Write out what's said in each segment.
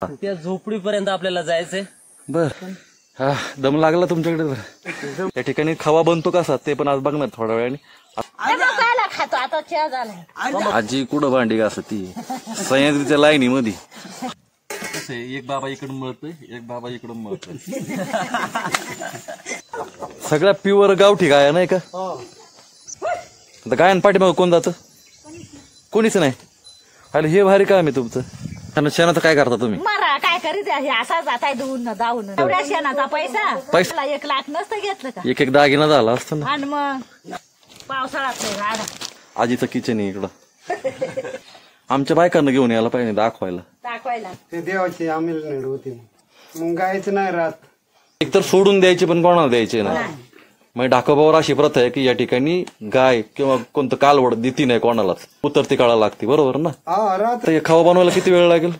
त्या झोपडीपर्यंत आपल्याला जायचंय. बर हा दम लागला तुमच्याकडे. बरं त्या ठिकाणी खवा बनतो कसा ते पण आज बघणार थोड्या वेळाने. आजी कुठं भांडी घासत ती सह्याद्रीच्या लाईनी मध्ये. एक बाबा इकडून मळतोय एक बाबा इकडून मळतोय. सगळ्या प्युअर गावठी गाया नाही का? आता गायन पाठीमाग कोण जातं? कोणीच नाही. अरे हे भारी काम आहे तुमचं. शेणाचं काय करता तुम्ही? मारा काय करीत असा जाताय धुवून धावून. एवढ्या शेणाचा पैसा 1 लाख नसतं घेतलं का? एक दागिना झाला असता ना. आणि मग पावसाळ्यात आजीचं किचन आहे इकडं. आमच्या बायकांना घेऊन यायला पाहिजे दाखवायला. ते देवाची आम्ही होती मग गायचं नाही राहत. एकतर सोडून द्यायचे पण कोणाला द्यायचे नाही. मग ढाकोबावर अशी प्रथा आहे की या ठिकाणी गाय किंवा कोणतं कालवड देती नाही कोणालाच. उतरती काळा लागते बरोबर ना? हे खावा बनवायला किती वेळ लागेल?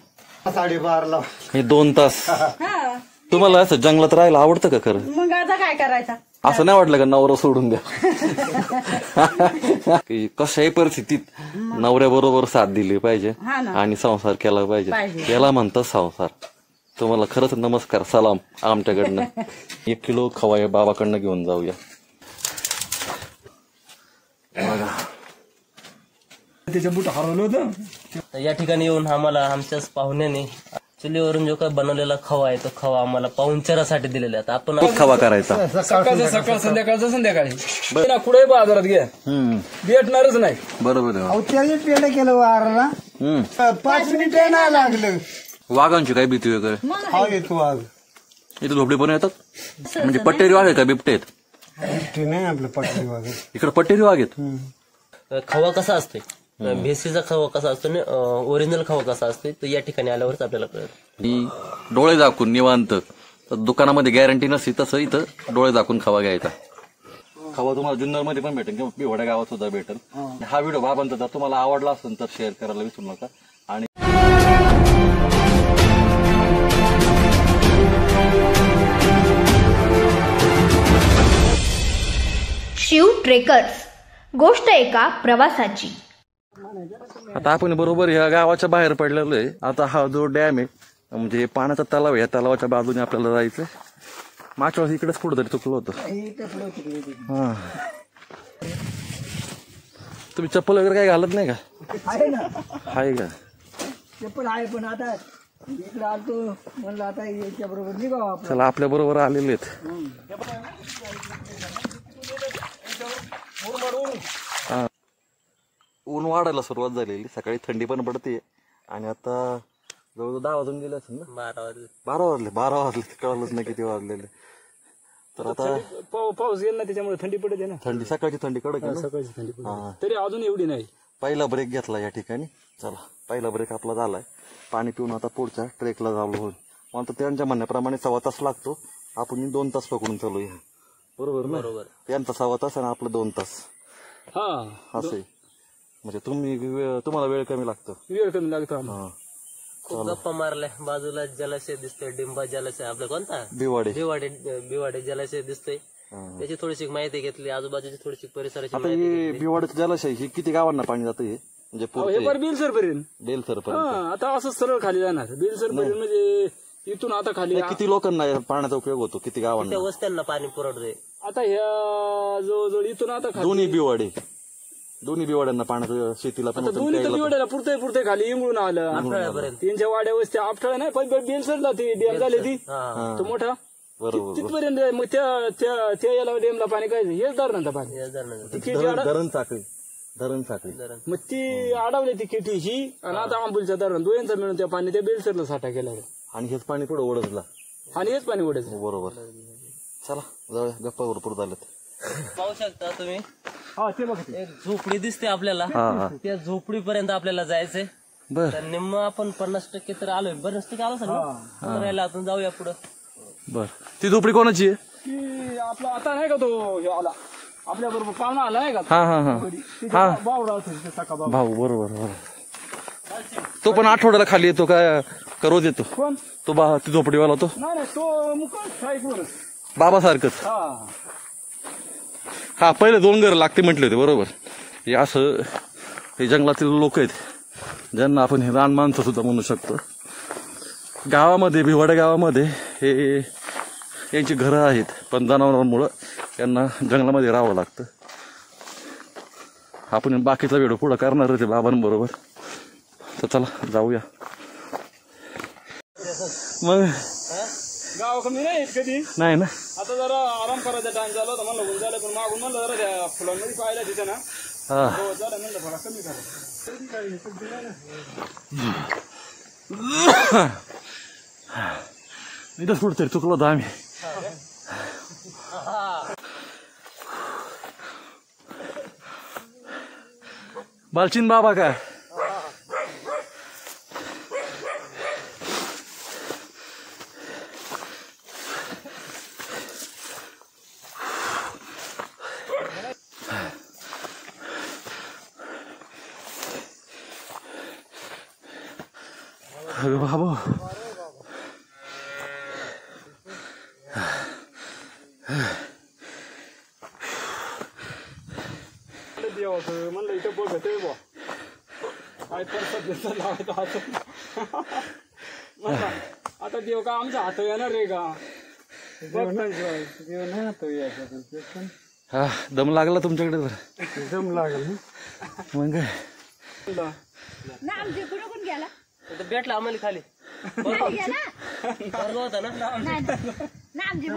12:30 हे 2 तास. तुम्हाला असं जंगलात राहायला आवडतं का खरं? मग आता काय करायचं? असं नाही वाटलं का नवरा सोडून द्या? कशाही परिस्थितीत नवऱ्याबरोबर साथ दिली पाहिजे आणि संसार केला पाहिजे. याला म्हणतात संसार. तुम्हाला खरंच नमस्कार सलाम आमच्याकडनं. 1 किलो खवा या बाबाकडनं घेऊन जाऊया. त्याच्या बुट हरवलं होतं. या ठिकाणी येऊन आम्हाला आमच्याच पाहुण्याने चुलीवरून जो काय बनवलेला खवा आहे तो खवा आम्हाला पाहुणचारासाठी दिलेला आहे. आपण खवा करायचा सकाळ संध्याकाळचं संध्याकाळी कुठे बाजारात घ्या भेटणारच नाही. बरोबर. त्याने पेढ केलं वाराला 5 मिनिटं नाही लागलं. वाघांची काय भीती वगैरे? हा येतो वाघ. इथे झोपडी पण येतात म्हणजे पट्टेरी वाघ आहे का बिबटे आहेत? ते नाही आपलं पटली वाघ. इकडे पट्टेरी वाघ आहेत. खवा कसा असते भेसीचा खवा कसा असतो आणि ओरिजिनल खवा कसा असतो तो या ठिकाणी आल्यावरच आपल्याला कळत. डोळे झाकून निवांत. दुकानामध्ये गॅरंटी नसती तसं इथं डोळे झाकून खवा घ्यायचा. खवा तुम्हाला जुन्नर मध्ये पण भेटेल किंवा पिवड्या गावात सुद्धा भेटेल. हा व्हिडिओ बाबांचा जर तुम्हाला आवडला असेल तर शेअर करायला विसरू नका. आणि शिव ट्रेकर्स गोष्ट एका प्रवासाची. आता आपण बरोबर ह्या गावाच्या बाहेर पडलेलो आहे. आता हा जो डॅम आहे म्हणजे पाण्याचा तलाव आहे या तलावाच्या बाजूने आपल्याला जायचंय. मागच्या वेळेस इकडेच पुढे तरी चुकलो होतं. हा तुम्ही चप्पल वगैरे काय घालत नाही का? आहे का? चप्पल आहे पण आता इकडे आलतो म्हणलं आता याच्या बरोबर निघावं. चला आपल्या बरोबर आलेले आहेत. ऊन वाढायला सुरुवात झालेली. सकाळी थंडी पण पडते आणि आता जवळजवळ 10 वाजून गेले असेल ना. 12 वाजले कळलंच नाही किती वाजलेले. तर आता पाऊस गेला ना त्याच्यामुळे थंडी पडते ना. थंडी सकाळची थंडी कडक आहे. सकाळची थंडी तरी अजून एवढी नाही. पहिला ब्रेक घेतला या ठिकाणी. चला पहिला ब्रेक आपला झालाय. पाणी पिऊन आता पुढच्या ट्रेकला जावं होईल. मला त्यांच्या म्हणण्याप्रमाणे 1.25 तास लागतो. आपण 2 तास पकडून चालूया बरोबर ना? बरोबर. त्यांचा 1.25 तास आणि आपलं 2 तास. हा असं म्हणजे तुम्हाला वेळ कमी लागतो. खूप गप्पा मारल्या. बाजूला जलाशय दिसतोय डिंबा जलाशय. आपला कोणता? बिवाडे जलाशय दिसतोय. त्याची थोडीशी माहिती घेतली. आजूबाजूची थोडीशी परिसराची माहिती. बिवाड्याचं जलाशय ही किती गावांना पाणी जातं हे म्हणजे बेलसर पर्यंत. बेलसर पर्यंत. आता असं सरळ खाली जाणार बेलसर पर्यंत म्हणजे इथून आता खाली किती लोकांना पाण्याचा उपयोग होतो? किती गावांना? वस्त्यांना पाणी पुरवठे. आता ह्या जवळजवळ इथून आता दोन्ही बिवाड्यांना पाण्याचं शेतीला पण दोन्ही बिवाड्याला पुरते खाली इंगळून आलं. अठरापर्यंत त्यांच्या वाड्या वस्त्या आपठाळ्या नाही पण बेलसरला ती डॅम झाली ती तो मोठा तिथपर्यंत. मग त्या याला डॅमला पाणी काय हेच धरणाचं पाणी धरण साखळी. मग ती अडवली ती किटी ही आणि आता आंबुलच्या धरण दोयांचा मिळून त्या पाणी त्या बेलसरला साठा केला. आणि हेच पाणी पुढे ओढतला आणि हेच पाणी ओढायचं बरोबर. चला जाऊया गप्पा भरपूर झालेत. पाहू शकता तुम्ही. हा ते बघ एक झोपडी दिसते आपल्याला. त्या झोपडीपर्यंत आपल्याला जायचंय. तर निम्म आपण 50% तर आलोय. 50% आलो सगळं राहिला. आपण जाऊया पुढं. बर ती झोपडी कोणाची आहे? की आपला आता नाही का तो हे आला आपल्या बरोबर पाहुणा आला नाही का? भाऊ बरोबर. तो पण आठवड्याला खाली येतो का रोज येतो? तो ती झोपडीवाला तो नाही तो मुख बाबा सारखंच. हा पहिले 2 घर लागते म्हटले होते बरोबर. हे असं हे जंगलातील लोक आहेत ज्यांना आपण हे रान माणसं सुद्धा म्हणू शकतो. गावामध्ये भिवाडे गावामध्ये हे यांची घरं आहेत, पण जनावरांमुळं त्यांना जंगलामध्ये राहावं लागतं. आपण बाकीचा व्हिडिओ पुढं करणार होते बाबांबरोबर, तर चला जाऊया. मग गाव कमी नाही कधी नाही ना, आता जरा आराम करायचा टाइम झाला होता म्हणलं होऊन झालं, पण मागून म्हणलं जरा त्या फुलांमध्ये पाहिलं तिथं ना हा झालं म्हणलं थोडा कमी करा. इथंच कुठतरी चुकलो होतो आम्ही. बालचिन बाबा काय बाबा देवाचं म्हणलं इथं बघत आहे बा काय परसाद लावायचं हात म्हणला आता देव का आमचा हात येणार रे का हा दम लागला तुमच्याकडे तर दम लागल मग काय नामजी कुठून गेला भेटला आम्हाला खाली वर्ग होता ना. नामजी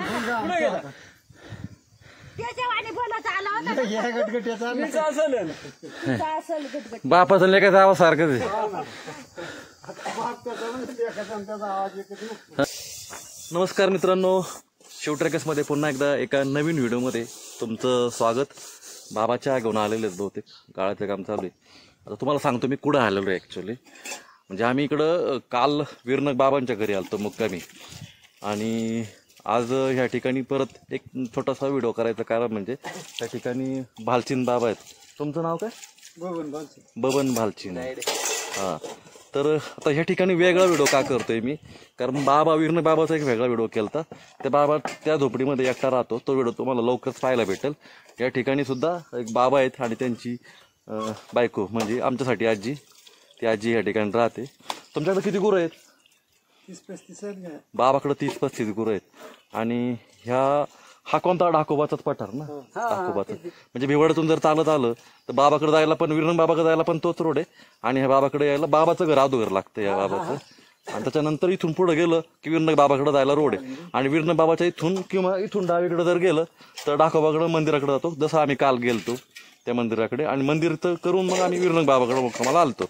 त्याच्या वाणी बोलत आला होता असेल गटगट. बापाचं लेखाचं आवाज सारखंच आहे. नमस्कार मित्रांनो, शिवट्रॅकर्समध्ये पुन्हा एकदा एका नवीन व्हिडिओमध्ये तुमचं स्वागत. बाबाच्या घेऊन आलेले आहेत बहुतेक, गाळाचं काम चालू आहे. आता तुम्हाला सांगतो मी कुठं आलेलो आहे ॲक्च्युली. म्हणजे आम्ही इकडं काल वीरनग बाबांच्या घरी आलतो मुक्कामी, आणि आज ह्या ठिकाणी परत एक छोटासा व्हिडिओ करायचं कारण म्हणजे त्या ठिकाणी भालचीन बाबा आहेत. तुमचं नाव काय? बबन भालचीन. हां, तर आता ह्या ठिकाणी वेगळा व्हिडिओ का करतोय मी, कारण बाबा वीरनग बाबाचा एक वेगळा व्हिडिओ केला होता. त्या बाबा त्या झोपडीमध्ये एकटा राहतो, तो व्हिडिओ तुम्हाला लवकरच पाहायला भेटेल. या ठिकाणी सुद्धा एक बाबा आहेत आणि त्यांची बायको म्हणजे आमच्यासाठी आजी, ती आजी या ठिकाणी राहते. तुमच्याकडे किती गुरं आहेत? 30-35 आहेत. बाबाकडे 30-35 गुरं आहेत. आणि हा कोणता डाकोबाचाच पठार ना, डाकोबाचा. म्हणजे भिवड्यातून जर चालत आलं तर बाबाकडे जायला पण, वीरनग बाबाकडे जायला पण तोच रोड आहे, आणि ह्या बाबाकडे यायला बाबाचं घर अगोदर लागतं या बाबाचं. आणि त्याच्यानंतर इथून पुढे गेलं की वीरनग बाबाकडे जायला रोड आहे. आणि वीरनग बाबाच्या इथून किंवा इथून डावीकडे जर गेलं तर डाकोबाकडे मंदिराकडे जातो, जसं आम्ही काल गेलतो त्या मंदिराकडे. आणि मंदिर तर करून मग आम्ही वीरनग बाबाकडे मुक्कामाला आलतो.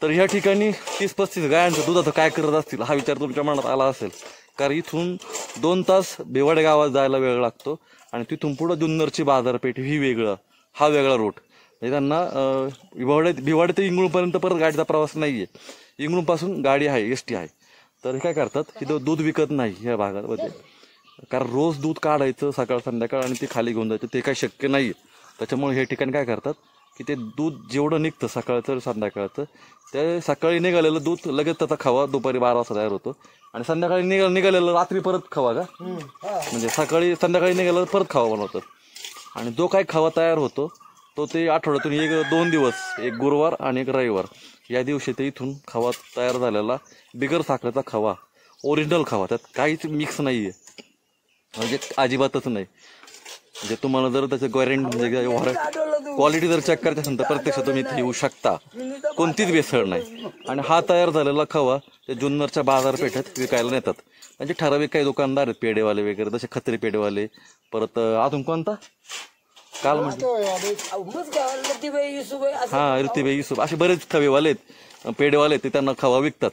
तर ह्या ठिकाणी 30-35 गायांचं दुधाचं काय करत असतील हा विचार तुमच्या मनात आला असेल, कारण इथून 2 तास भिवाडे गावात जायला वेळ लागतो, आणि तिथून पुढं जुन्नरची बाजारपेठ ही वेगळं, हा वेगळा रूट. म्हणजे त्यांना भिवाडे ते इंगळूपर्यंत परत गाडीचा प्रवास नाही आहे. इंगळूपासून गाडी आहे, ST आहे. तर हे काय करतात की दूध विकत नाही ह्या भागामध्ये, कारण रोज दूध काढायचं सकाळ संध्याकाळ आणि ते खाली घेऊन जायचं ते काही शक्य नाही आहे. त्याच्यामुळे हे ठिकाणी काय करतात की ते दूध जेवढं निघतं सकाळचं संध्याकाळचं, ते सकाळी निघालेलं दूध लगेच त्याचा खवा दुपारी 12 वाजता तयार होतो, आणि संध्याकाळी निघालेलं रात्री परत खवा का, म्हणजे संध्याकाळी निघालेलं परत खवा बनवतात. आणि जो काही खवा तयार होतो तो ते आठवड्यातून 1-2 दिवस, एक गुरुवार आणि एक रविवार, या दिवशी ते इथून खवा तयार झालेला बिगर साखरेचा खवा, ओरिजिनल खवा, त्यात काहीच मिक्स नाही आहे, म्हणजे अजिबातच नाही. म्हणजे तुम्हाला जर त्याचं गॅरंटी म्हणजे क्वालिटी जर चेक करायचं असेल तर प्रत्यक्ष तुम्ही इथे येऊ शकता, कोणतीच भेसळ नाही. आणि हा तयार झालेला खवा ते जुन्नरच्या बाजारपेठेत विकायला नेतात. म्हणजे ठराविक काही दुकानदार आहेत पेढेवाले वगैरे, जसे खत्री पेढेवाले, परत अजून कोणता काल म्हणजे हा ऋतिबाई युसुफ, असे बरेच खवेवाले आहेत, पेढेवाले आहेत, ते त्यांना खवा विकतात.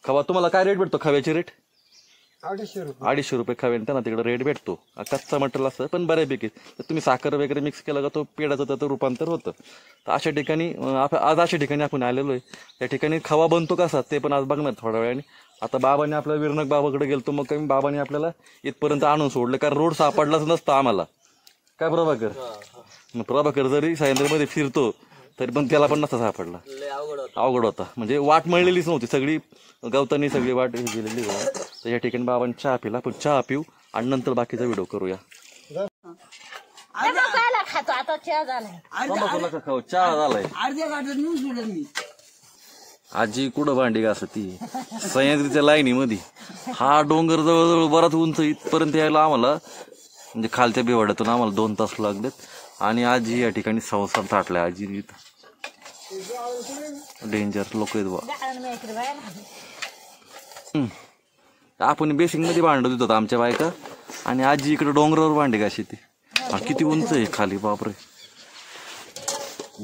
खवा तुम्हाला काय रेट भेटतो खव्याची रेट? 250 रुपये खव्याने त्यांना तिकडे रेट भेटतो. कच्चा मटेरियल असतं पण बऱ्यापैकी. तर तुम्ही साखर वगैरे मिक्स केलं का तो पेढ्याचं त्याचं रूपांतर होतं. तर अशा ठिकाणी आज अशा ठिकाणी आपण आलेलो आहे. त्या ठिकाणी खवा बनतो कसा ते पण आज बघणार थोड्या वेळाने. आता बाबाने आपल्या वीरनग बाबाकडे गेलतो, मग काही बाबाने आपल्याला इथपर्यंत आणून सोडलं, कारण रोड सापडलाच नसतं आम्हाला. काय प्रभाकर? प्रभाकर जरी सायंद्रमध्ये फिरतो तरी पण त्याला पण नसता सापडला, अवघड होता. म्हणजे वाट मिळलेलीच नव्हती, सगळी गवतांनी सगळी वाट गेलेली. तर या ठिकाणी बाबांनी चहा पिला, पण चहा पिऊ आणि नंतर बाकीचा व्हिडिओ करूया. खातो आता चहा झालाय, चहा झालाय. आजी कुठं भांडी घासती सह्याद्रीच्या लाईनीमध्ये. हा डोंगर जवळजवळ बराच उंच, इथपर्यंत यायला आम्हाला म्हणजे खालच्या बेवाड्यातून आम्हाला 2 तास लागलेत. आणि आजी या ठिकाणी संसार थाटलाय. आजी डेंजर लोक आहेत बा. आपण बेसिंग मध्ये भांडत होतो आमच्या बायका आणि आजी इकडे डोंगरावर भांडी घासते. किती उंच आहे खाली, बापरे.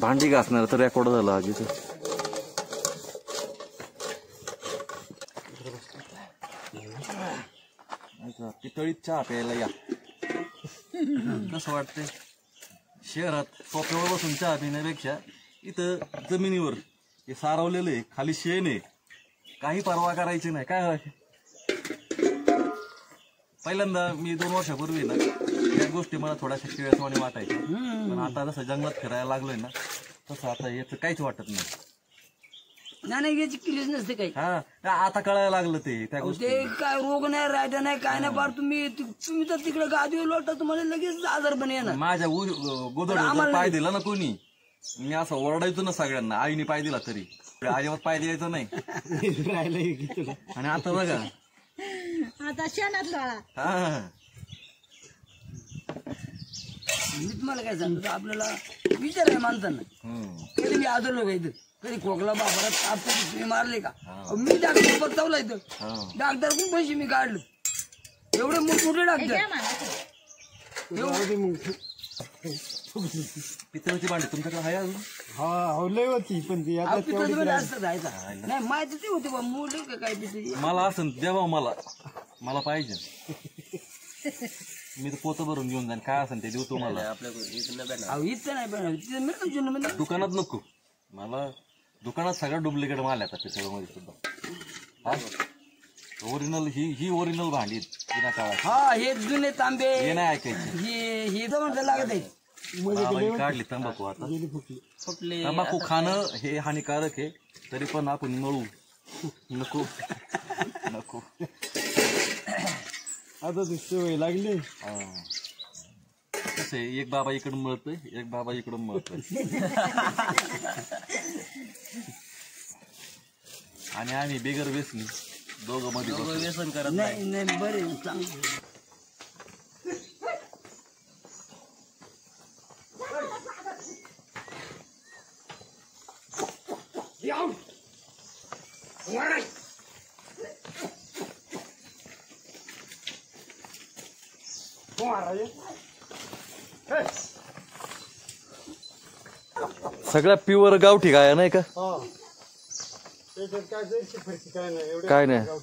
भांडी घासणार तर रेकॉर्ड झालं आजीचं. पितळीत चहा प्यायला या. कसं वाटतंय शहरात सोप्यावर बसून चहा पिण्यापेक्षा इथं जमिनीवर हे सारवलेलं आहे, खाली शेण आहे, काही परवा करायची नाही. काय पहिल्यांदा मी 2 वर्षापूर्वी ना या गोष्टी मला थोड्याशा किळसवाणी वाटायच्या, पण आता जसं जंगलात फिरायला लागलोय ना तसं आता याचं काहीच वाटत नाही. नाही याची किलीच नसते काही. हा आता कळायला लागलं ते त्या गोष्टी. ते काय रोग नाही, रायटा नाही, काय नाही. बार तुम्ही तर तिकडे गादी लोटा तुम्हाला लगेच आजार पण येणार. माझ्या गोदर पाय दिला ना कोणी, मी असं ओरडायचो ना सगळ्यांना. आईने पाय दिला तरी अजिबात पाय द्यायचं नाही. आणि आता बघा आता शेणात लोळा. हा मी तुम्हाला काय सांगतो, आपल्याला विचार आहे माणसांना. कधी मी आजारलो का इथं, कधी खोकला बाबा ताप तुम्ही मारले का, मी डॉक्टर बघतावला इथं. डॉक्टर पण पैसे मी काढले, एवढे मोठमोठे डॉक्टर. पितळची भांडी तुमच्याकडे आहे अजून? हा लय होती पण ती आता असं जायचं नाही. माहिती ते होते बा मोठे का काय पिते. मला असं द्यावा, मला पाहिजे. मी तर पोतं भरून घेऊन जाईन, काय असेल ते देऊ तुम्हाला. इथं नाही दुकानात नको मला. दुकानात सगळं डुप्लिकेट माल आहे आता पितळमध्ये सुद्धा. ओरिजिनल ही ओरिजिनल भांडी जुन्या काळात. हा हे जुने तांबे हे नाही ऐकायचे. हे तर म्हणतात लागत आहे. काढली तंबाखू. आता तंबाखू खाणं हे हानिकारक आहे, तरी पण आपण मळू नको. आता ती सवय लागली. कसं आहे, एक बाबा इकडून मळतोय, एक बाबा इकडून मळतोय. आणि आम्ही बेगर व्यसनी दोघं मध्ये व्यसन करत नाही. बरे चांगलं. सगळ्या प्युअर गावठी गाया नाही का? काय नाही.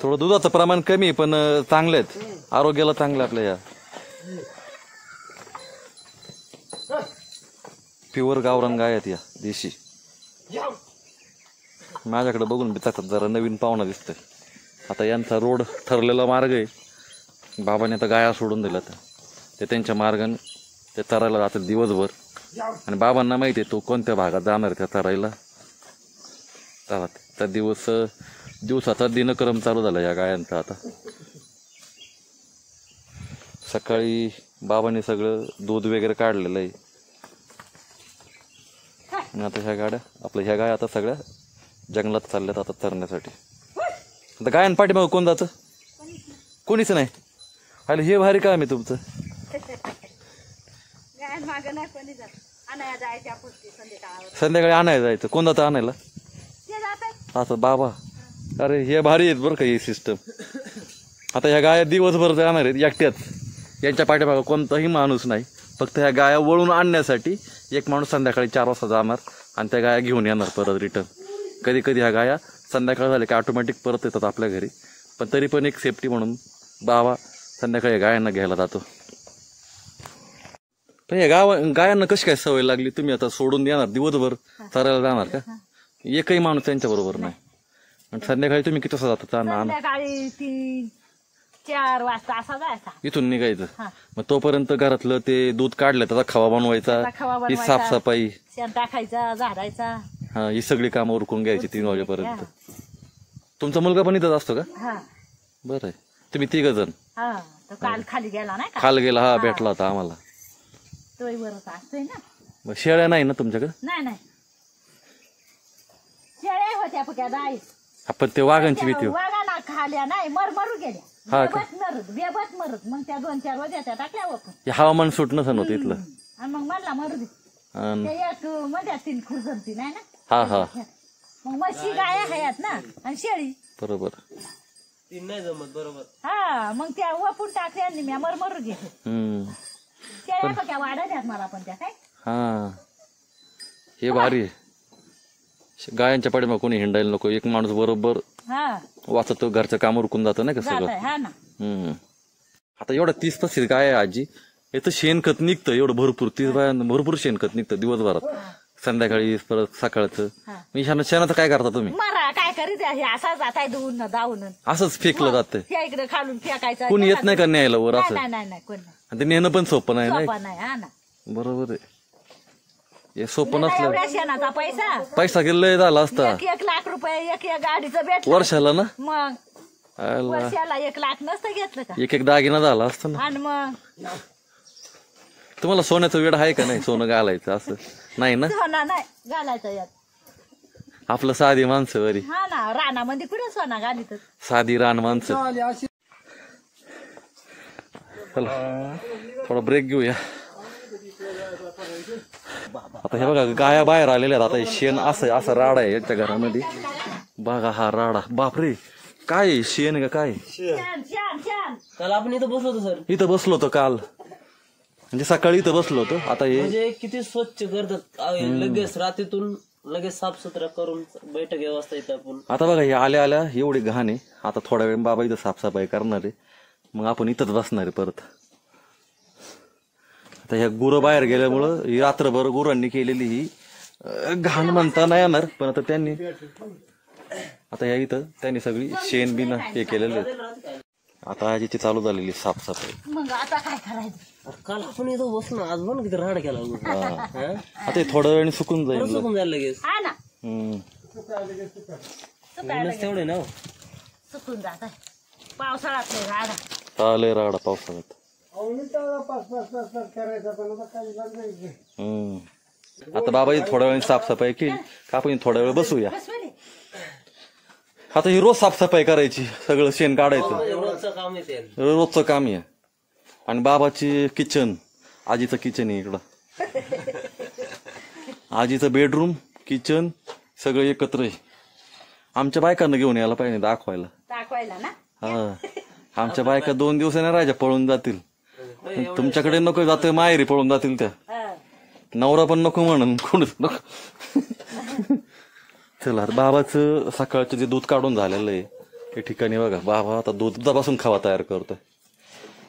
थोडं दुधाचं प्रमाण कमी पण चांगले आहेत, आरोग्याला चांगलं आपल्या. या प्युअर गावरान गाय आहेत या देशी. माझ्याकडे बघून बिचातात जरा नवीन पाहुणा दिसतोय. आता यांचा रोड ठरलेला मार्ग आहे. बाबाने आता गाया सोडून दिल्या, ते त्यांच्या मार्गाने ते चरायला जातात दिवसभर. आणि बाबांना माहिती आहे तो कोणत्या भागात जाणार त्या चरायला. त्या दिवसाचा दिनक्रम चालू झाला या गायांचा. आता सकाळी बाबांनी सगळं दूध वगैरे काढलेलं आहे. आणि आता ह्या गाया आता सगळ्या जंगलात चालल्यात आता चरण्यासाठी. आता गायन पाठीमागं कोण जातं? कोणीच नाही. अरे हे भारी काम आहे तुमचं. संध्याकाळी आणायला जायचं. कोण जातं आणायला? असं बाबा. अरे हे भारी आहेत बरं का ही सिस्टम. आता ह्या गाया दिवसभर जाणार आहेत एकट्याच. यांच्या पाठीमागं कोणताही माणूस नाही. फक्त ह्या गाया वळून आणण्यासाठी एक माणूस संध्याकाळी 4 वाजता जाणार आणि त्या गाया घेऊन येणार परत रिटर्न. कधी कधी ह्या गाया संध्याकाळ झाली की ऑटोमॅटिक परत येतात आपल्या घरी. पण तरी पण एक सेफ्टी म्हणून बाबा संध्याकाळी गायांना घ्यायला जातो. पण या गायांना कशी काय सवय लागली? तुम्ही आता सोडून देणार दिवसभर चरायला जाणार का? एकही माणूस त्यांच्या बरोबर नाही. आणि संध्याकाळी तुम्ही किती वाजता जाता? संध्याकाळी 3-4 वाजता असा जायचा. इथून निघायचं. मग तोपर्यंत घरातलं ते दूध काढलं, त्याचा खवा बनवायचा, ही साफसफाई, शेण टाकायचा, झाडायचा, हा ही सगळी कामं उरकून घ्यायची 3 वाजेपर्यंत. तुमचा मुलगा पण इथंच असतो का? बरं आहे. तुम्ही 3 जण? काल खाली गेला नाही का? खाली गेला. हा भेटला होता आम्हाला. तो वरच असतोय ना. मग शेळ्या नाही ना तुमच्याकडे? नाही शेळ्या होत्या फक्या दाई आपण ते वाघांची भीती वाघांना खाल्या नाही मरू गेल्या बेबस मरत मग त्या 2-4 रोज त्या टाकल्या आपण हवामान सूट नसन होत इथलं आणि मग म्हणला मरू दे ते एक मध्ये 3 खुरजंती नाही ना हा मग म्हशी गाय आहेत ना आणि शेळी बरोबर 3 नाही जमत बरोबर हा मग त्या वपून टाकल्या आणि मी मरू घेते शेळ्या फक्या वाढल्यात मला पण त्या काय हा हे भारी आहे गायांच्या पाठीमागे कोणी हिंडायला नको एक माणूस बरोबर वाचतो घरचं काम उरकून जातं नाही का सगळं आता एवढं 30-35 गाय आहे आजी याचं शेणखत निघतं एवढं भरपूर 30 बाया भरपूर शेणखत निघतं दिवसभरात संध्याकाळी परत सकाळचं शेणाचं काय करता तुम्ही काय करीत असा जाताय धुवून दावून असंच फेकलं जातं इकडे खालून फेकायचं कोणी येत नाही का न्यायला वर असं नाही कोण ते नेणं पण सोपं नाही नाही बरोबर आहे हे सोपं नसलं एवढ्या शेणाचा पैसा गेला झाला असता 1 लाख रुपये एक गाडीचं भेट वर्षाला ना मग वर्षाला 1 लाख नसतं घेतलं का एक दागिना झाला असता ना आणि मग तुम्हाला सोन्याचं वेळ आहे का नाही सोनं घालायचं असं नाही ना सोना नाही घालायचं यात आपलं साधी माणसं वरी हा ना रानामध्ये कुठे सोना घालीत साधी रान माणसं चला थोडा ब्रेक घेऊया आता हे बघा गाया बाहेर आलेल्या आहेत आता शेण असं राडा आहे यांच्या घरामध्ये बघा हा राडा बापरे काय शेण आहे का काय काल आपण इथं बसलो होतो सर इथं बसलो होतो काल म्हणजे सकाळी इथं बसलो होतो आता हे म्हणजे किती स्वच्छ करतात लगेच रात्रीतून लगेच साफसुथरा करून बैठक व्यवस्था इथं आपण आता बघा हे आल्या एवढी घाण आहे आता थोड्या वेळ बाबा इथं साफसफाई करणार आहे मग आपण इथंच बसणार आहे परत आता ह्या गुरं बाहेर गेल्यामुळं ही रात्रभर गुरांनी केलेली ही घाण म्हणता नाही येणार पण आता त्यांनी ह्या इथं त्यांनी सगळी शेण बिन हे केलेलं आहे आता आजीची चालू झालेली साफसफाई मग आता काय करायचं काल आपण इथं बसलो आज पण किती राड केला आता थोड्या वेळाने सुकून जाईल सुकून जायला लगेच हा ना तेवढे ना सुकून जात पावसाळ्यात राडा चालय राडा पावसाळ्यात आता बाबा थोड्या वेळ साफसफाई केली का आपण थोड्या वेळ बसूया आता ही रोज साफसफाई करायची सगळं शेण काढायचं रोजचं काम आहे आणि बाबाची किचन आजीचं किचन आहे इकडं आजीचं बेडरूम किचन सगळं एकत्र आहे आमच्या बायकांना घेऊन यायला पाहिजे दाखवायला ना हा आमच्या बायका 2 दिवसाने राजा पळून जातील तुमच्याकडे नको जाते माहेरी पळून जातील त्या नवरा पण नको म्हणून कोणच नको चला बाबाचं सकाळचं जे दूध काढून झालेलं आहे हे ठिकाणी बघा बाबा आता दुधापासून खावा तयार करतोय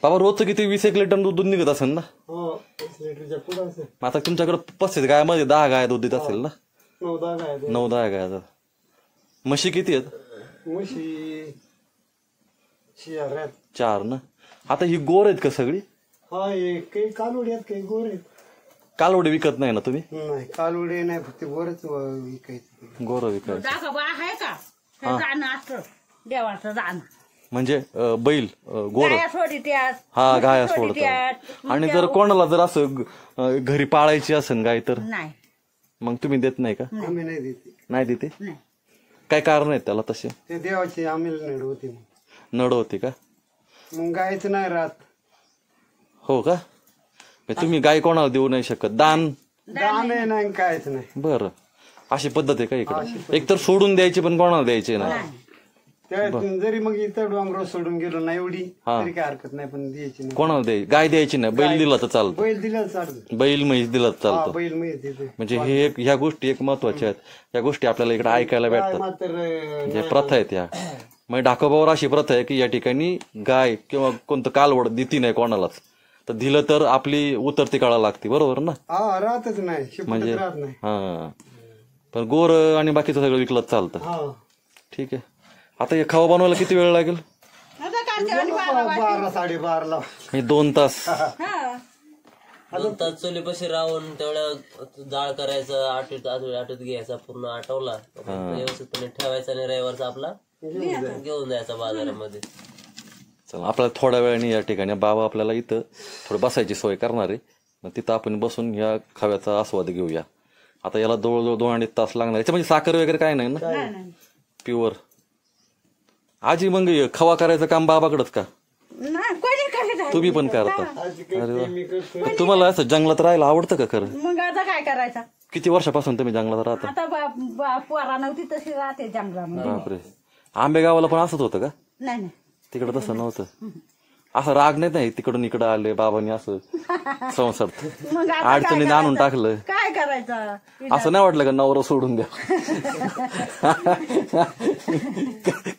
बाबा रोजचं किती 20-1 लिटर दूध निघत असेल ना आता तुमच्याकडे 35 गायामध्ये 10 गाय दूध देत असेल ना 9-10 गाय म्हशी किती आहेत म्हशी 4 ना आता ही गोर आहेत का सगळी काही कालवडी आहेत काही गोर आहेत कालवडी विकत नाही ना तुम्ही नाही कालवडी नाही फक्त गोरच विकायचं गोर विकायचं आहे का जाणं असतं देवाचं जाणं म्हणजे बैल गोर सोडित्यात हा गाया सोडतात आणि जर कोणाला जर असं घरी पाळायची असेल गाय तर नाही मग तुम्ही देत नाही का आम्ही नाही देते नाही देते काय कारण आहेत त्याला तसे ते देवाची आम्हाला नड होती नड होती का मग गायचं नाही राहत हो का तुम्ही गाय कोणाला देऊ नाही शकत दान नाही कायच नाही बरं अशी पद्धत आहे का इकडे एक तर सोडून द्यायची पण कोणाला द्यायची नाही जरी मग इतर डोंगर सोडून गेलो ना एवढी तरी काय हरकत नाही पण द्यायची नाही कोणाला द्यायची गाय द्यायची नाही बैल दिला तर चालतं बैल दिला चालतं बैल म्हैस दिला तर चालतं बैल म्हैस देते म्हणजे हे ह्या गोष्टी एक महत्वाच्या आहेत या गोष्टी आपल्याला इकडे ऐकायला भेटतात मात्र या प्रथा आहेत या म्हणजे ढाकोबावर अशी प्रथा आहे की या ठिकाणी गाय किंवा कोणतं कालवड देती नाही कोणालाच तर दिलं तर आपली उतरती काळा लागते बरोबर ना राहतच नाही म्हणजे राहत नाही हा पण गोर आणि बाकीचं सगळं विकलं चालतं ठीक आहे आता हे खावा बनवायला किती वेळ लागेल 12-12:30 हे 2 तास 2 तास चुलीपाशी राहून तेवढ्या जाळ करायचं आटूत घ्यायचा पूर्ण आटवला व्यवस्थितपणे ठेवायचा आणि रविवारचा आपला घेऊन जायचा बाजारामध्ये चला आपल्याला थोड्या वेळाने या ठिकाणी बाबा आपल्याला इथं थोडं बसायची सोय करणार आहे मग तिथं आपण बसून ह्या खव्याचा आस्वाद घेऊया. आता याला जवळजवळ 2-2.5 तास लागणार. याच्यामध्ये साखर वगैरे काय नाही ना, प्युअर. आजी मग खवा करायचं काम बाबाकडच का, तुम्ही पण करता? अरे वा. तुम्हाला असं जंगलात राहायला आवडतं का खरं? मग आता काय करायचं? किती वर्षापासून तुम्ही जंगलात राहता? आता पोरा नव्हती तशी राहते जंगलामध्ये. बापरे. आंबेगावला पण असंच होतं का? नाही तिकडं तसं नव्हतं. असं राग नाही तिकडून इकडं आले बाबांनी असं संसार अडचणीत आणून टाकलं, काय करायचं? असं नाही वाटलं का नवरा सोडून द्या?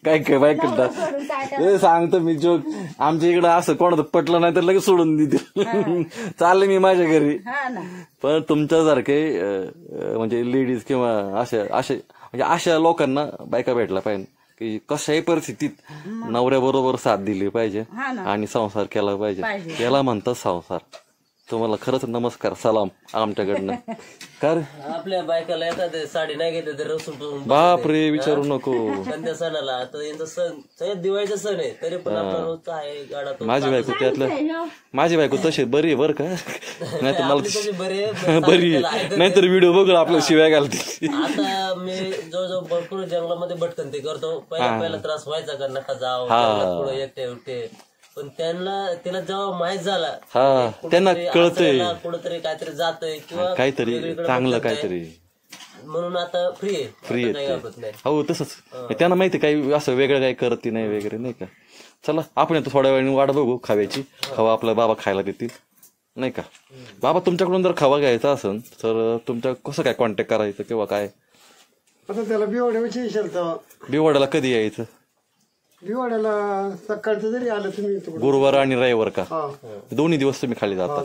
काय काय बाईक करतात सांगतो मी जोक. आमच्या इकडं असं कोणाचं पटलं नाही तर लगेच सोडून देते. चालले मी माझ्या घरी. पण तुमच्यासारखे म्हणजे लेडीज किंवा अशा लोकांना बायका भेटला पाहिजे की कशाही परिस्थितीत नवऱ्याबरोबर साथ दिली पाहिजे आणि संसार केला पाहिजे. याला म्हणतात संसार. तुम्हाला खरंच नमस्कार, सलाम आमच्याकडनं. कर आपल्या बायकाला एखाद्या साडी नाही घेतली तर रसून बाप रे, विचारू नको. त्या सणाला आता यांचा सण दिवाळीचा सण आहे तरी पण आपला रोजचा आहे गाडा. माझी बायको त्यातलं, माझी बायको तशी बरी आहे बरं का, नाही तर मला बरी नाहीतर व्हिडिओ बघ आपल्या शिवाय घालते. आता मी जवळजवळ भरपूर जंगलामध्ये भटकन ते करतो. पहिला त्रास व्हायचा का नका जाऊ पुढे एकटे, पण तिला जेव्हा माहित झाला त्यांना कळतंय कुठेतरी काहीतरी जातंय किंवा काहीतरी चांगलं काहीतरी, म्हणून आता फ्री आहे. हो तसंच. त्यांना माहिती काही असं वेगळं काही करत नाही वगैरे नाही का. चला आपण आता थोड्या वेळाने वाट बघू खव्याची. खवा आपला बाबा खायला देतील नाही का. बाबा तुमच्याकडून जर खवा घ्यायचा असेल तर तुमच्या कसं काय कॉन्टॅक्ट करायचं किंवा काय? आता त्याला बिवाड्याला कधी यायचं? बिवाड्याला सकाळचं जरी आलं तुम्ही, गुरुवार आणि रविवार का, दोन्ही दिवस तुम्ही खाली जाता?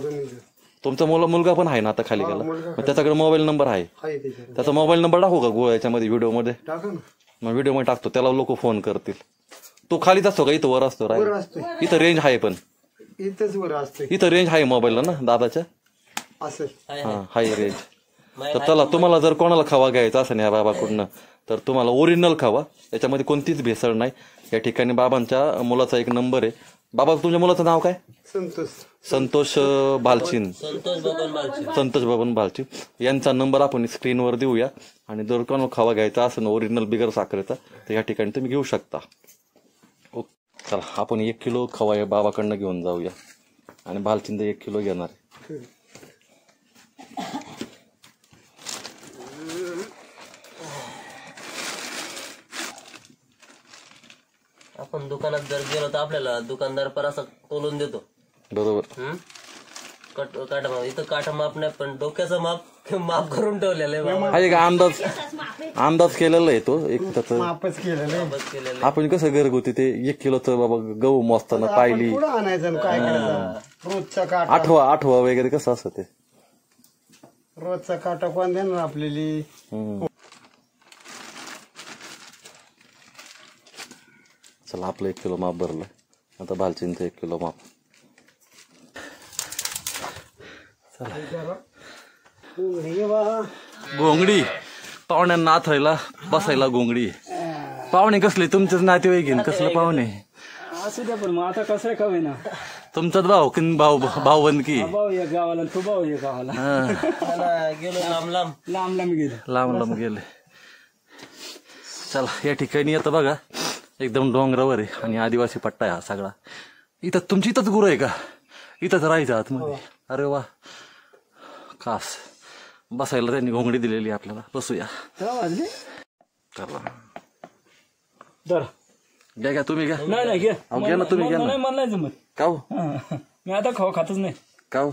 तुमचा मुलगा पण आहे ना आता खाली गेला, त्याच्याकडे मोबाईल नंबर आहे. त्याचा मोबाईल नंबर टाकू का याच्यामध्ये व्हिडिओ मध्ये? मग व्हिडिओ मध्ये टाकतो, त्याला लोक फोन करतील. तो खालीच असतो का इथं वर असतो? इथं रेंज आहे, पण इथं रेंज आहे मोबाईलला ना दादाच्या? High range. तर चला, तुम्हाला जर कोणाला खवा घ्यायचा असेल या बाबाकडून तर तुम्हाला ओरिजिनल खावा, याच्यामध्ये कोणतीच भेसळ नाही. या ठिकाणी बाबांच्या मुलाचा एक नंबर आहे. बाबा तुमच्या मुलाचं नाव काय? संतोष भालचीन. संतोष बबन भालचीन यांचा नंबर आपण स्क्रीनवर देऊया. आणि जर कोणाला खवा घ्यायचा असेल ओरिजिनल बिगर साखरेचा तर या ठिकाणी तुम्ही घेऊ शकता. ओके, चला आपण 1 किलो खवा या बाबाकडनं घेऊन जाऊया आणि भालचीन 1 किलो घेणार आहे. आपण दुकानात जर गेलो तर आपल्याला दुकानदार पर असं तोलून देतो. बरोबर. काटा माप इथं काटा माप नाही, पण डोक्याचं माप करून ठेवलेलं आहे का? अंदाज केलेला आहे तो एक त्याचं. आपण कसं घरगुती ते 1 किलोचं बाबा गहू मोजताना पाहिली आठवा वगैरे कसं असं ते रोजचा काटा कोण देणार आपल्याला? चला आपलं 1 किलो माप भरलं. आता भालचींचं 1 किलो माप. घोंगडी पाहुण्यांना आथरायला बसायला घोंगडी. पाहुणे कसले तुमचेच नातेवाईक घेईन? कसलं पाहुणे असू द्या, पण मग आता कसं आहे का ना तुमचाच भाऊ बंदकी. भाऊ एक गावाला, तो भाऊ एक गावाला गेलो लांब गेले. चला या ठिकाणी आता बघा एकदम डोंगरावर आहे आणि आदिवासी पट्टा आहे हा सगळा. तुमची इथंच गुरु आहे का? इथंच राहायचं आतमध्ये? अरे वा, खास बसायला त्यांनी घोंगडी दिलेली आपल्याला. बसूया. घ्या घ्या तुम्ही घ्या. नाही घ्या ना तुम्ही घ्या ना. मला नाही जमत का मी आता खवा खातच नाही. का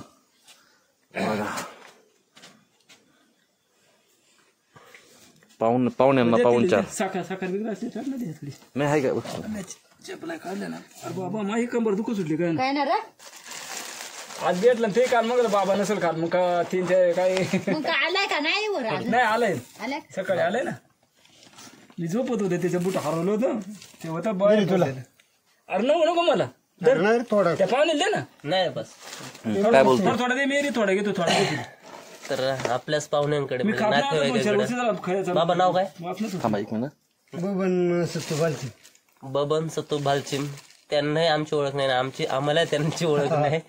बघा पाहुण्यांना पाहुणचार. साखर बिगर असते तर नाही नाही आहे का? चपला काढल्या ना. अरे बाबा माझी कंबर दुखत सुटली काय काय ना रे? आज भेटलं ते काल मग बाबा नसेल काल मग 3 काय आलाय का नाही? नाही आलंय, सकाळी आलंय ना. मी झोपत होते, त्याच्या बुट हरवलं होतं ते होतं बाहेर तुला. अरे नको मला थोडा त्या पाहुणे दे ना. नाही बस काय बोलतो? थोडा दे मेरी, थोडा घेतो थोडा घेतो. तर आपल्याच पाहुण्यांकडे मी बाबा नाव काय? थांबा 1 मिनिट. बबन सत्तू भालचीन. बबन सत्तू भालचीन. त्यांनाही आमची ओळख नाही आणि आम्हाला त्यांची ओळख नाही.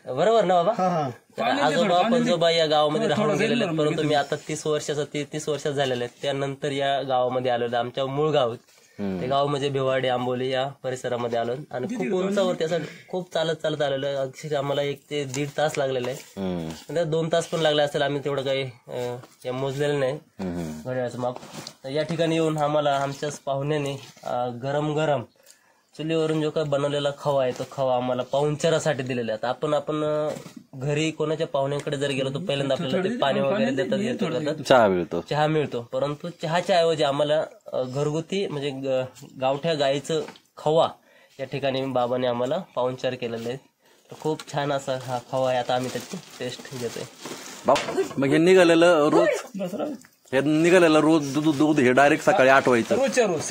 बरोबर ना बाबा? आजोबा पंजोबा या गावामध्ये राहून गेलेले आहेत, परंतु मी आता 30 वर्षाचा झालेले आहेत. त्यानंतर या गावामध्ये आलेलो, आमच्या मूळ गाव ते गाव म्हणजे भिवाडी आंबोली या परिसरामध्ये आलो आणि खूप उंचावरती असं खूप चालत आलेलो आहे. अक्षरशः आम्हाला 1 ते 1.5 तास लागलेले आहे. 2 तास पण लागले असेल, आम्ही तेवढं काही मोजलेलं नाही घड्याळाचं माप. तर या ठिकाणी येऊन आम्हाला आमच्याच पाहुण्याने गरम गरम चुलीवरून जो काही बनवलेला खवा आहे तो खवा आम्हाला पाहुणचारासाठी दिलेला आहे. आपण घरी कोणाच्या पाहुण्यांकडे जर गेलो तर पहिल्यांदा आपल्याला ते पाणी वगैरे देतात, चहा मिळतो. परंतु चहाच्या ऐवजी आम्हाला घरगुती म्हणजे गावठ्या गाईचं खवा या ठिकाणी बाबाने आम्हाला पाहुणचार केलेला आहे. तर खूप छान असा हा खवा आहे. आता आम्ही त्याची टेस्ट घेतोय. मग हे निघालेलं रोज दूध हे डायरेक्ट सकाळी आठवायचं,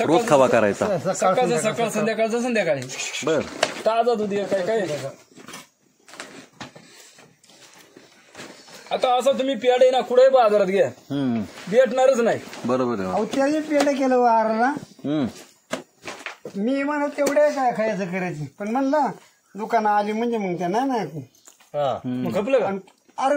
रोज खवा करायचा, सकाळ संध्याकाळचं संध्याकाळी. बर ताजा दूध काय आता असं तुम्ही पेढे ना कुठे बाजारात घ्या, भेटणारच नाही. बरोबर आहे. त्याही पेढे केलं वाराला. मी म्हणत तेवढे काय खायचं करायचं, पण म्हणलं दुकानं आली म्हणजे मग त्या नाही मग खपलं का? अरे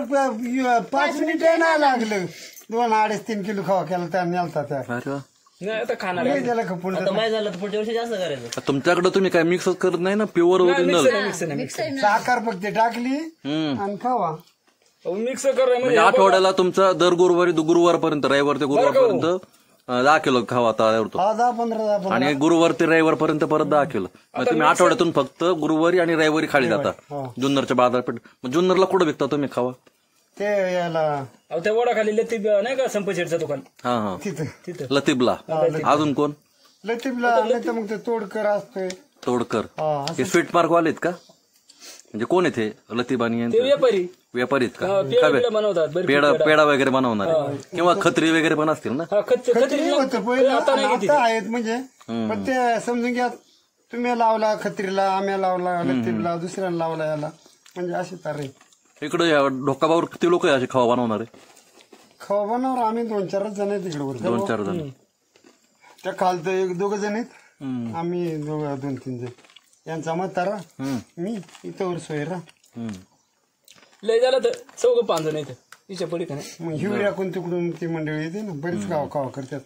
5 मिनिट नाही लागलं, 2, 2.5, 3 किलो खवा केला त्या नेलता त्या नाही आता खाणार त्याला खपून आता माहिती झालं तर पुढच्या वर्षी जास्त करायचं. तुमच्याकडे तुम्ही काय मिक्स करत नाही ना, प्युअर ओरिजिनल साखर फक्त टाकली आणि खवा मिक्स करायला म्हणजे आठवड्याला तुमचा दर गुरुवारपर्यंत, रविवार ते गुरुवारपर्यंत 10 किलो खवा तयार होतो 10-15 आणि गुरुवार ते रविवारपर्यंत परत 10 किलो. मग तुम्ही आठवड्यातून फक्त गुरुवारी आणि रविवारी खाली जाता जुन्नरच्या बाजारपेठ. मग जुन्नरला कुठं विकता तुम्ही खवा? ते याला त्या वडा खाली लतीफ नाही का संपशेडचं दुकान, हा तिथं लतीफला. अजून कोण? लतीफला नाही तर मग ते तोडकर असतोय. तोडकर हे स्वीट मार्क वालेत का? म्हणजे कोण येते लतीफ आणि व्यापारी आहेत का? बनवतात पेडा वगैरे बनवणार किंवा खत्री वगैरे पण असतील ना? खत्री होतं पहिलं, आता आहेत म्हणजे. पण ते समजून घ्या, तुम्ही लावला खत्रीला, आम्ही लावला लतीफला, दुसऱ्याला लावला याला, म्हणजे अशी तारे. इकडे ढोकाबावर किती लोक असे खवा बनवणार आहे? खवा बनवणार आम्ही 2-4 जण आहेत तिकडे. 2-4 जण. त्या खालतं 1-2 जण आहेत, आम्ही 2-3 जण. यांचा म्हातारा, मी इथं सोयरा. लय झालं तर 4-5 जण येते तिच्या पडी. मग हिवऱ्या कोण तिकडून ती मंडळी येते ना, बरीच खवा करतात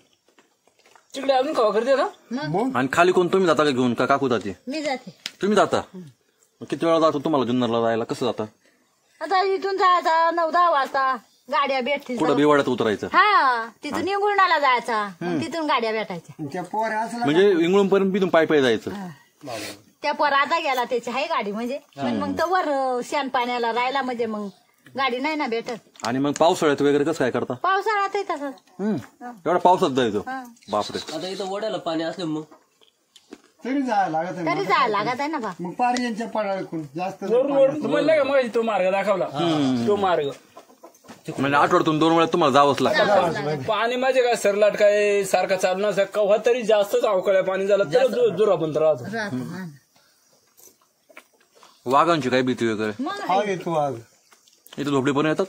तिकडे. अजून खवा करते का? मग आणि खाली कोण तुम्ही जाता का घेऊन, का काकू जाते? मी जाते. तुम्ही जाता? किती वेळा जातो तुम्हाला जुन्नरला जायला? कसं जाता? आता इथून जायचा 9-10 वाजता गाड्या भेटतील. कुठं बिवाड्यात उतरायचं? हा, तिथून इंगुळणाला जायचा, तिथून गाड्या भेटायच्या. त्या पोऱ्या असला म्हणजे इंगळूनपर्यंत तिथून पायी जायचं. त्या पोर आता गेला त्याची आहे गाडी म्हणजे, पण मग तर वर शेण पाण्याला राहिला म्हणजे मग गाडी नाही ना भेटत. आणि मग पावसाळ्यात वगैरे कसं काय करता? पावसाळ्यात तसं एवढा पावसात जायचो? बापरे. आता इथं वड्याला पाणी असलं मग तरी जायला लागत तरी जायला लागत आहे ना बा. मग पार यांच्या पडाळकून जास्त म्हणलं का मग तो मार्ग दाखवला, तो मार्ग म्हणजे आठवड्यातून 2 वेळा तुम्हाला जावंच लागतं. पाणी माझे काय सरलाट काय सारखा चालू नसं कव्हा तरी जास्तच अवकाळ्या पाणी झालं तर जोरा पण राहतो. वाघांची काय भीती वगैरे? हा येतो आज इथे झोपडी पण येतात?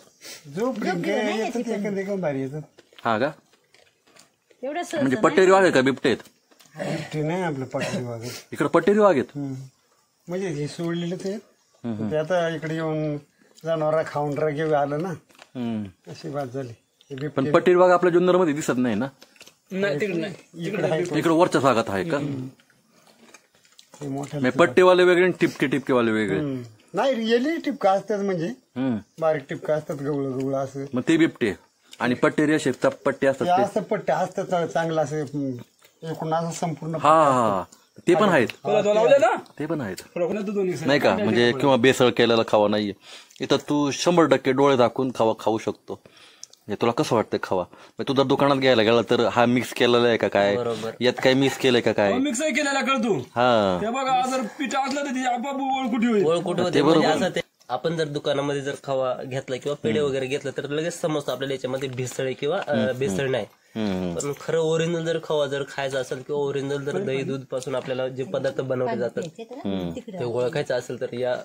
येतात भारी येतात. हा का? एवढं म्हणजे पट्टेरी वाघ आहे का बिबटे आहेत? ते नाही आपलं पटली वाघ इकडे पट्टेरी वाघ आहेत म्हणजे हे सोडलेलं ते आता इकडे येऊन जनावरा खाऊन घेऊ आलं ना, अशी बात झाली. पण पट्टेरी वाघ आपल्या जुन्नरमध्ये दिसत नाही ना? नाही तिकडे नाही, इकडे वरच्या भागात आहे का? मोठ्या पट्टेवाले वेगळे आणि टिपकेवाले वेगळे? नाही, रिअली टिपका असतात म्हणजे बारीक टिपका असतात, गवळं असं. मग ते बिबटे आणि पट्टेरी असे पट्टे असतात असं पट्टे असतात चांगलं असं एकूण असं संपूर्ण. हा ते पण आहेत, ते पण आहेत नाही का? म्हणजे किंवा बेसळ केलेला खावा नाहीये इथं. तू 100% डोळे दाखवून खाऊ शकतो. तुला कसं वाटतं खावा? तू जर दुकानात घ्यायला गेला तर हा मिक्स केलेला आहे का काय, यात काय मिक्स केलंय का काय? मिक्स केलेला कळतो. हा बघा जर पीठ असलं तर आपोआप ओळखुटी होईल. ओळखुटी होते. आपण जर दुकानामध्ये जर खवा घेतला किंवा पेढे वगैरे घेतलं तर लगेच समजतं आपल्याला याच्यामध्ये भेसळ आहे किंवा भेसळ नाही. पण खरं ओरिजिनल जर खवा जर खायचा असेल किंवा ओरिजिनल जर दही दूध पासून आपल्याला जे पदार्थ बनवले जातात ते ओळखायचं असेल तर या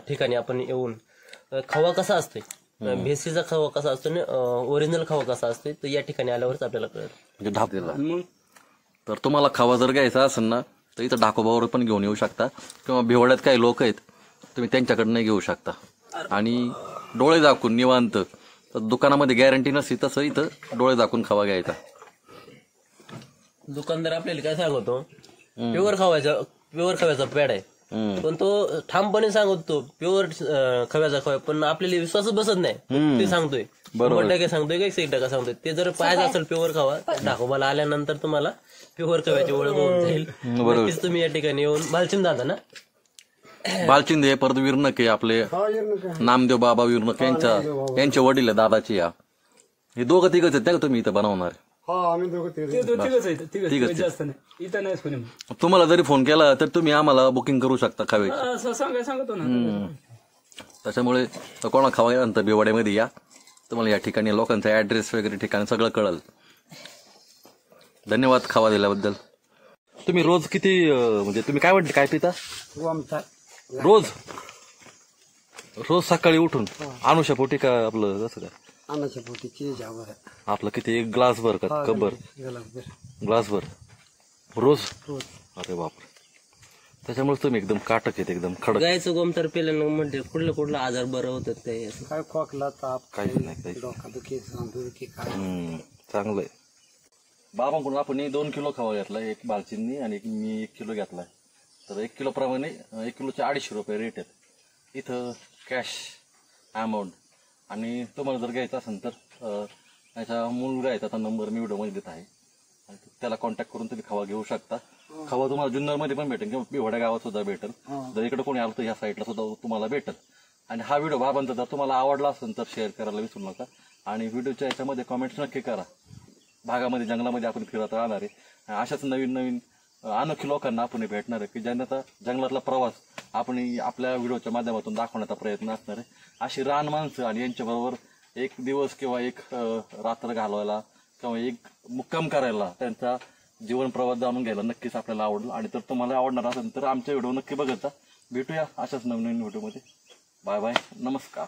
ठिकाणी आपण येऊन खवा कसा असतोय, भेसीचा खवा कसा असतो आणि ओरिजिनल खवा कसा असतोय तर या ठिकाणी आल्यावरच आपल्याला कळत. म्हणजे तर तुम्हाला खवा जर घ्यायचा असेल ना तर इथं ढाकोबावर पण घेऊन येऊ शकता, किंवा भिवड्यात काही लोक आहेत तुम्ही त्यांच्याकडनं घेऊ शकता. आणि डोळे झाकून निवांत, तर दुकानामध्ये गॅरंटी नसते तसं इथं डोळे झाकून खावा घ्यायचा. दुकानदार आपल्याला काय सांगतो, प्युअर खव्याचा पेड आहे, पण तो ठामपणे सांगतो प्युअर खव्याचा खवा, पण आपल्याला विश्वासच बसत नाही. ते सांगतोय 100% सांगतोय का 101% सांगतोय. ते जर पाहिजे असेल प्युअर खवा, ढाकोबाला आल्यानंतर तुम्हाला प्युअर खव्याची ओळख होऊन जाईल. नक्कीच तुम्ही या ठिकाणी येऊन बालचिंद दादा ना, बालचिंदे परत विरणके आपले नामदेव बाबा विरणके यांचे वडील आहे दादाची. या हे दोघं तिघच आहेत का तुम्ही इथं बनवणार? आम्ही दोघं तिघच जास्त नाही, इथं नाही कोणी. तुम्हाला जरी फोन केला तर तुम्ही आम्हाला बुकिंग करू शकता खाव्याची. सांगतो ना. त्याच्यामुळे कोणा खावा गेल्यानंतर भिवड्यामध्ये या, तुम्हाला या ठिकाणी लोकांचा ऍड्रेस वगैरे ठिकाणी सगळं कळल. धन्यवाद खावा दिल्याबद्दल. तुम्ही रोज किती म्हणजे तुम्ही काय म्हणते काय पिता रोज? रोज सकाळी उठून अनुषापोटी का आपलं कसं काय? अन्नाच्या पोटी आपलं किती, एक ग्लास भर का कबर? ग्लास भर रोज? अरे बापरे. त्याच्यामुळे तुम्ही एकदम काटक आहेत, एकदम खडक. गायचं गोमतर पेल्यानं म्हणजे कुठलं आजार बरं होतात ते. काय खोकला, ताप, काहीच नाही. डोकादुखी, सांधुदुखी काय. चांगलंय. बाबांकडून आपण 2 किलो खावा घेतला, एक बालचिंनी आणि मी 1 किलो घेतलाय. तर 1 किलो प्रमाणे 1 किलोचे 250 रुपये रेट आहेत. इथं कॅश अमाऊंट. आणि तुम्हाला जर घ्यायचं असेल तर याचा मुलगा आहे, त्याचा नंबर मी व्हिडिओमध्ये देत आहे, त्याला कॉन्टॅक्ट करून तुम्ही खवा घेऊ शकता. खवा तुम्हाला जुन्नरमध्ये पण भेटेल किंवा भिवड्या गावात सुद्धा भेटेल. जर इकडे कोणी आलं तर ह्या साईडला सुद्धा तुम्हाला भेटेल. आणि हा व्हिडिओ बाबांचा जर तुम्हाला आवडला असेल तर शेअर करायला विसरू नका. आणि व्हिडिओच्या याच्यामध्ये कमेंट्स नक्की करा. भागामध्ये जंगलामध्ये आपण फिरत राहणार आहे, अशाच नवीन नवीन अनोखी लोकांना आपण भेटणार आहे की ज्यांचा जंगलातला प्रवास आपण आपल्या व्हिडिओच्या माध्यमातून दाखवण्याचा प्रयत्न असणार आहे. अशी रान माणसं आणि यांच्याबरोबर एक दिवस किंवा एक रात्र घालवायला किंवा एक मुक्काम करायला, त्यांचा जीवन प्रवास जाणून घ्यायला नक्कीच आपल्याला आवडेल. आणि तर तुम्हाला आवडणार असेल तर आमच्या व्हिडिओ नक्की बघत जा. भेटूया अशाच नवीन नवीन व्हिडिओमध्ये. बाय बाय, नमस्कार.